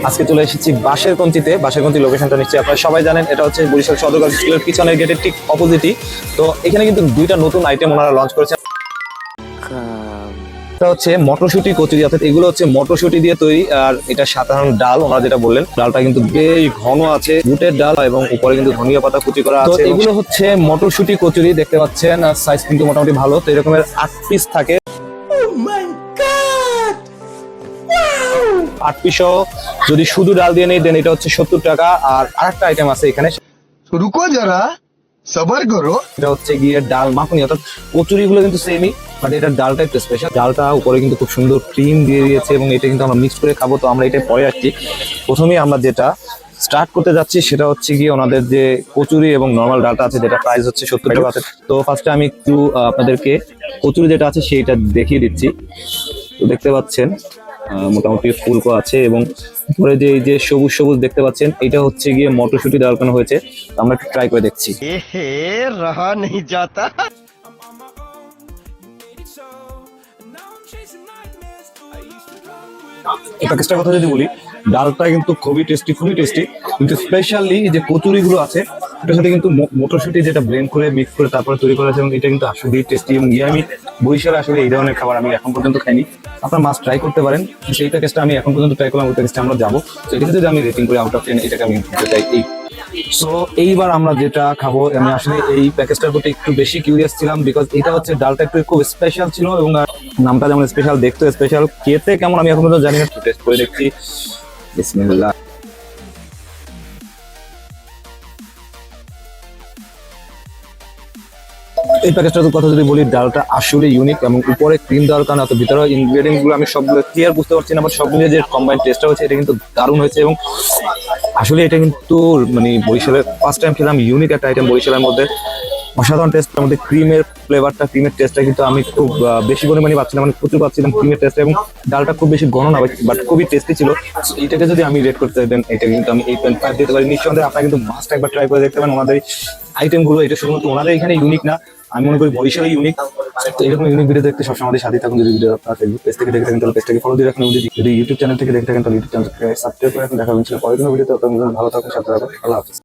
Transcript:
আজকে চলে এসেছি বাঁশেরকঞ্চিতে। বাঁশেরকঞ্চি লোকেশনটা নিশ্চয়ই আপনারা সবাই জানেন, এটা হচ্ছে বরিশাল সদর গার্লস স্কুলের পিছনের গেটের ঠিক অপোজিটই। তো এখানে কিন্তু দুইটা নতুন আইটেম ওনারা লঞ্চ করেছেন। এটা হচ্ছে মটরশুঁটি কচুরি, অর্থাৎ এগুলো হচ্ছে মটরশুঁটি দিয়ে তৈরি। আর এটা সাধারণ ডাল, ওনারা যেটা বললেন ডালটা কিন্তু বেশ ঘন আছে, বুটের ডাল এবং উপরে কিন্তু ধনিয়া পাতা কুচি করা আছে। এগুলো হচ্ছে মটরশুঁটি কচুরি, দেখতে পাচ্ছেন। আর সাইজ কিন্তু মোটামুটি ভালো। তো এরকমের 8 পিস থাকে। 8 পিসও যদি শুধু ডাল দিয়ে নেই দেন এটা হচ্ছে 70 টাকা। আর আরেকটা আইটেম আছে এখানে, रुको जरा सबर करो। এটা হচ্ছে গিয়ে ডাল মাখনি, অর্থাৎ কচুরি গুলো কিন্তু সেমই, বাট এটার ডালটা একটু স্পেশাল। ডালটা উপরে কিন্তু খুব সুন্দর ক্রিম দিয়ে দিয়েছে এবং এটা কিন্তু আমরা মিক্স করে খাবো। তো আমরা এটা পরে আসছি। প্রথমেই আমরা যেটা স্টার্ট করতে যাচ্ছি সেটা হচ্ছে গিয়ে ওনাদের যে কচুরি এবং নর্মাল ডালটা আছে, যেটা প্রাইস হচ্ছে 70 টাকা আছে। তো ফার্স্টে আমি একটু আপনাদেরকে কচুরি যেটা আছে সেইটা দেখিয়ে দিচ্ছি। তো দেখতে পাচ্ছেন মোটামুটি ফুলকো আছে এবং উপরে যে এই যে সবুজ সবুজ দেখতে পাচ্ছেন, এটা হচ্ছে গিয়ে মটরশুঁটি দেওয়ার কারণে হয়েছে। তো আমরা একটু ট্রাই করে দেখছি। रहा नहीं जाता। এই প্যাকেজটার কথা যদি বলি, ডালটা কিন্তু খুবই টেস্টি, খুবই টেস্টি। কিন্তু স্পেশালি যে কচুরি গুলো আছে এটার সাথে কিন্তু মটরশুঁটি যেটা ব্লেন্ড করে মিক্স করে তারপরে তৈরি করা আছে এবং এটা কিন্তু আসলেই টেস্টি। এবং আমি বরিশালে আসলে এই ধরনের খাবার আমি এখন পর্যন্ত খাইনি। আপনার মাস্ট ট্রাই করতে পারেন। সেই প্যাকেজটা আমি এখন পর্যন্ত ট্রাই করলাম, ওই প্যাকেজটা আমরা যাবো। তো এটাকে যদি আমি রেটিং করি আউট অফ 10, এটাকে আমি দিতে চাই 8। সো এইবার আমরা যেটা খাবো, আমি আসলে এই প্যাকেজটার প্রতি একটু বেশি কিউরিয়াস ছিলাম, বিকজ এটা হচ্ছে ডালটা একটু খুব স্পেশাল ছিল এবং নামটা যেমন স্পেশাল, দেখতে স্পেশাল, খেতে কেমন আমি এখন পর্যন্ত জানি না। টেস্ট করে দেখছি। বিসমিল্লাহ। এই প্যাকেজটার কথা যদি বলি, ডালটা আসলে ইউনিক এবং উপরে ক্রিম দেওয়ার কারণে অত ভিতরে ইনগ্রেডিয়েন্ট গুলো আমি সবগুলো ক্লিয়ার বুঝতে পারছি না, বাট সবগুলো যে কম্বাইন্ড টেস্টটা হচ্ছে এটা কিন্তু দারুণ হয়েছে। এবং আসলে এটা কিন্তু মানে বরিশালের ফার্স্ট টাইম খেলাম ইউনিক একটা আইটেম বরিশালের মধ্যে। অসাধারণ টেস্টের মধ্যে ক্রিমের ফ্লেভারটা, ক্রিমের টেস্টটা কিন্তু আমি খুব বেশি পরিমাণে পাচ্ছিলাম, মানে প্রচুর পাচ্ছিলাম ক্রিমের টেস্ট। এবং ডালটা খুব বেশি ঘন না, বাট খুবই টেস্টি ছিল। এটাকে যদি আমি রেট করতে দেন, এটা কিন্তু আমি 8.5 দিতে পারি। নিঃসন্দেহে আপনারা কিন্তু মাস্ট একবার ট্রাই করে দেখতে পারেন ওনাদের আইটেম গুলো। এটা শুধুমাত্র ওনাদের এখানে ইউনিক না, আমি মনে করি বরিশালে ইউনিক। তো এরকম ইউনিক ভিডিও দেখতে সবসময় আমাদের সাথে থাকুন। যদি ভিডিও আপনার ফেসবুক পেজ থেকে দেখে থাকেন তাহলে পেজটাকে ফলো দিয়ে রাখুন। যদি ইউটিউব চ্যানেল থেকে দেখে থাকেন তাহলে ইউটিউব চ্যানেলকে সাবস্ক্রাইব করে রাখুন। দেখা হচ্ছে পরের কোনো ভিডিওতে। আপনারা ভালো থাকুন, সাথে থাকুন। আল্লাহ হাফিজ।